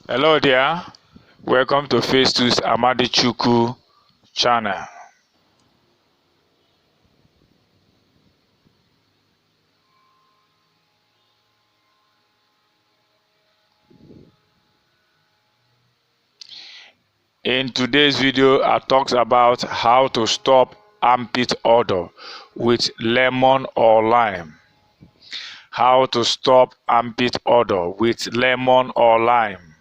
Hello there, welcome to Festus Amadi Chuku channel. In today's video, I talks about how to stop armpit odor with lemon or lime. How to stop armpit odor with lemon or lime.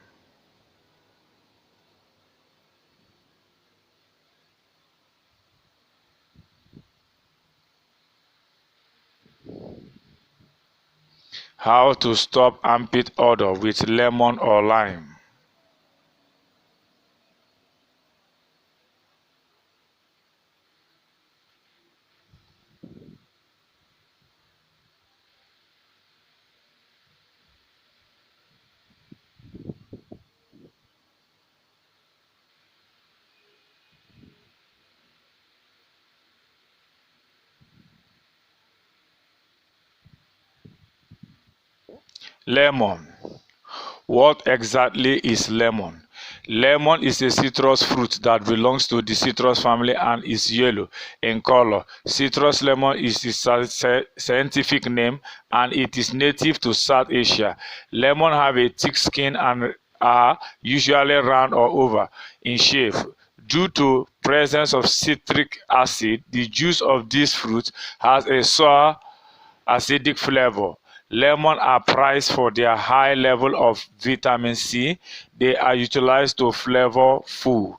How to stop armpit odor with lemon or lime. Lemon. What exactly is lemon? Lemon is a citrus fruit that belongs to the citrus family and is yellow in color. Citrus lemon is its scientific name and it is native to South Asia. Lemon have a thick skin and are usually round or oval in shape. Due to presence of citric acid, the juice of this fruit has a sour acidic flavor. Lemons are prized for their high level of vitamin C. They are utilized to flavor food.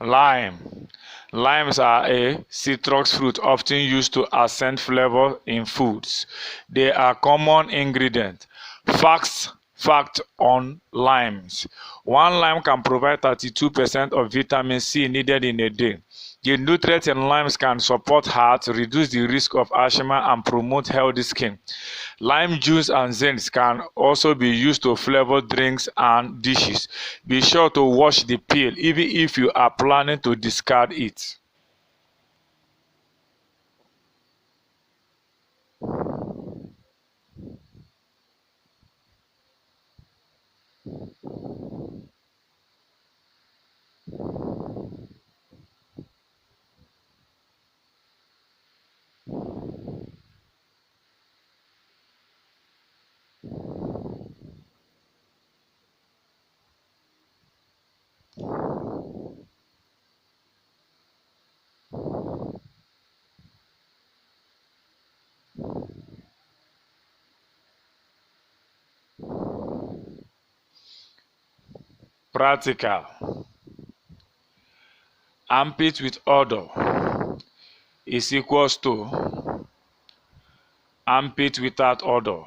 Lime. Limes are a citrus fruit often used to accent flavor in foods. They are common ingredient. Fact on limes. One lime can provide 32% of vitamin C needed in a day. The nutrients in limes can support heart, reduce the risk of asthma, and promote healthy skin. Lime juice and zest can also be used to flavor drinks and dishes. Be sure to wash the peel even if you are planning to discard it. Practical. Armpit with odor is equals to armpit without odor.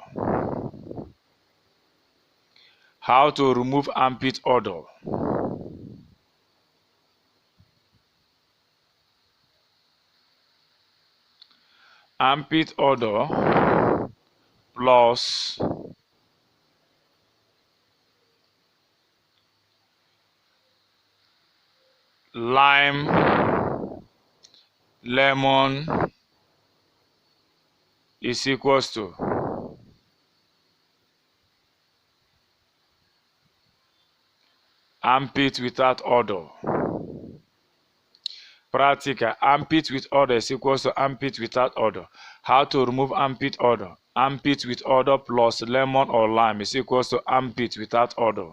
How to remove armpit odor? Armpit odor plus lime, lemon is equals to armpit without odor. Practical. Armpit with odor is equals to armpit without odor. How to remove armpit odor? Armpit with odor plus lemon or lime is equals to armpit without odor.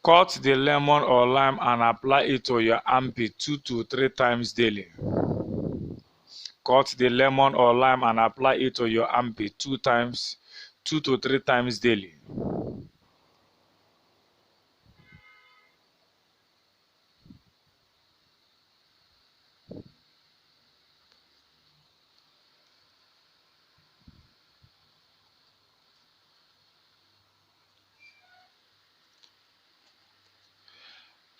Cut the lemon or lime and apply it to your armpit 2 to 3 times daily. Cut the lemon or lime and apply it to your armpit 2 to 3 times daily.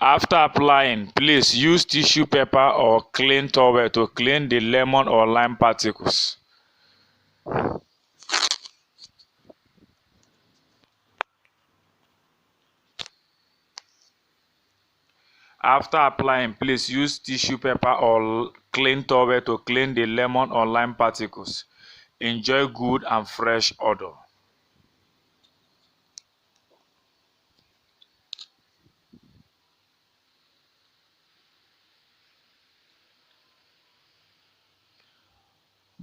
After applying, please use tissue paper or clean towel to clean the lemon or lime particles. After applying, please use tissue paper or clean towel to clean the lemon or lime particles. Enjoy good and fresh odor.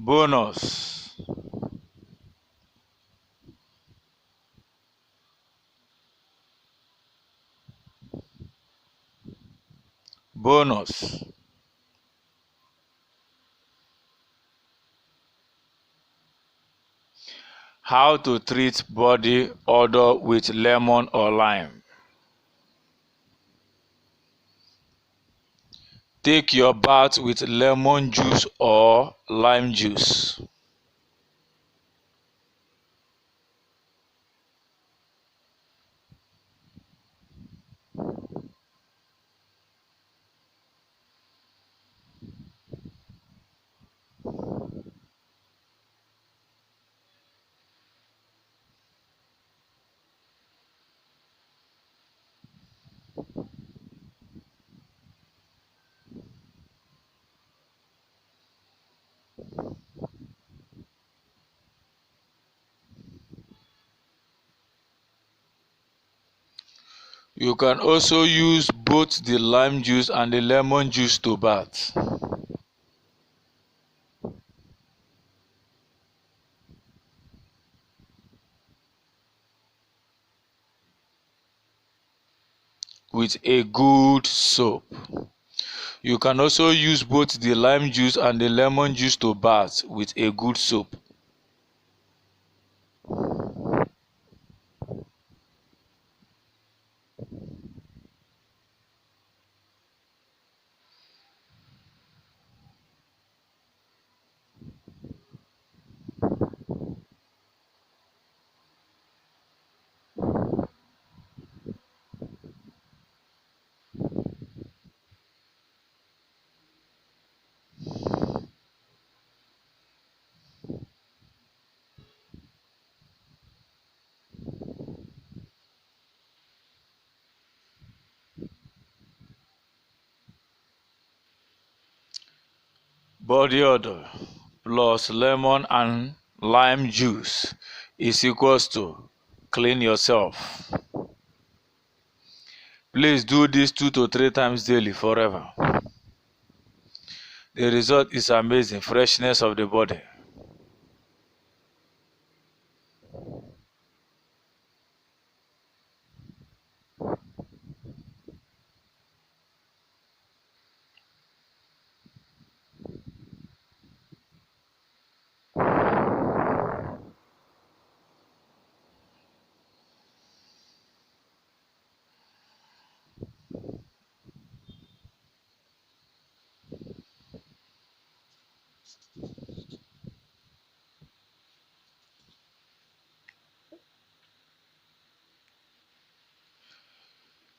Bonus. Bonus. How to treat body odor with lemon or lime. Take your bath with lemon juice or lime juice. You can also use both the lime juice and the lemon juice to bath. With a good soap. You can also use both the lime juice and the lemon juice to bath with a good soap. Body odor plus lemon and lime juice is equals to clean yourself. Please do this 2 to 3 times daily forever. The result is amazing freshness of the body.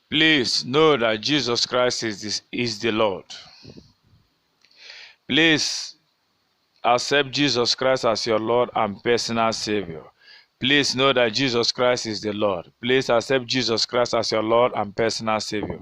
Please know that Jesus Christ is the Lord. Please accept Jesus Christ as your Lord and personal Savior. Please know that Jesus Christ is the Lord. Please accept Jesus Christ as your Lord and personal Savior.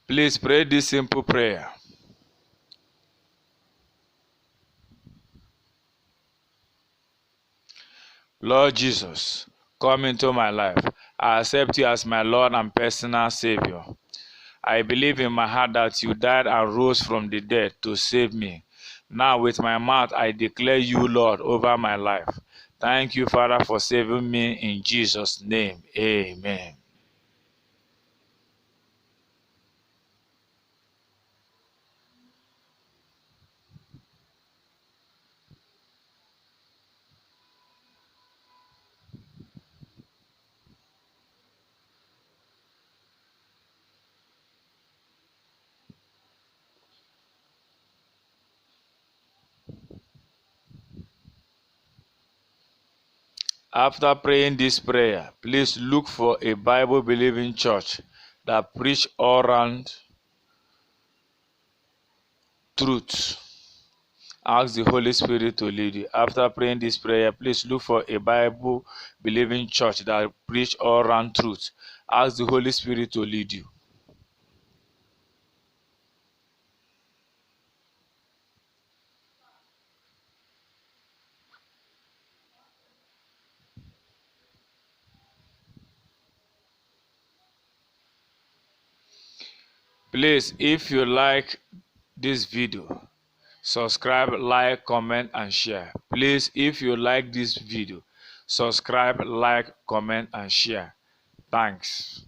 Please pray this simple prayer. Lord Jesus, come into my life. I accept you as my Lord and personal Savior. I believe in my heart that you died and rose from the dead to save me. Now with my mouth I declare you Lord over my life. Thank you, Father, for saving me in Jesus' name. Amen. After praying this prayer, please look for a Bible-believing church that preach all round truth. Ask the Holy Spirit to lead you. After praying this prayer, please look for a Bible-believing church that preach all round truth. Ask the Holy Spirit to lead you. Please, if you like this video, subscribe, like, comment, and share. Please, if you like this video, subscribe, like, comment, and share. Thanks.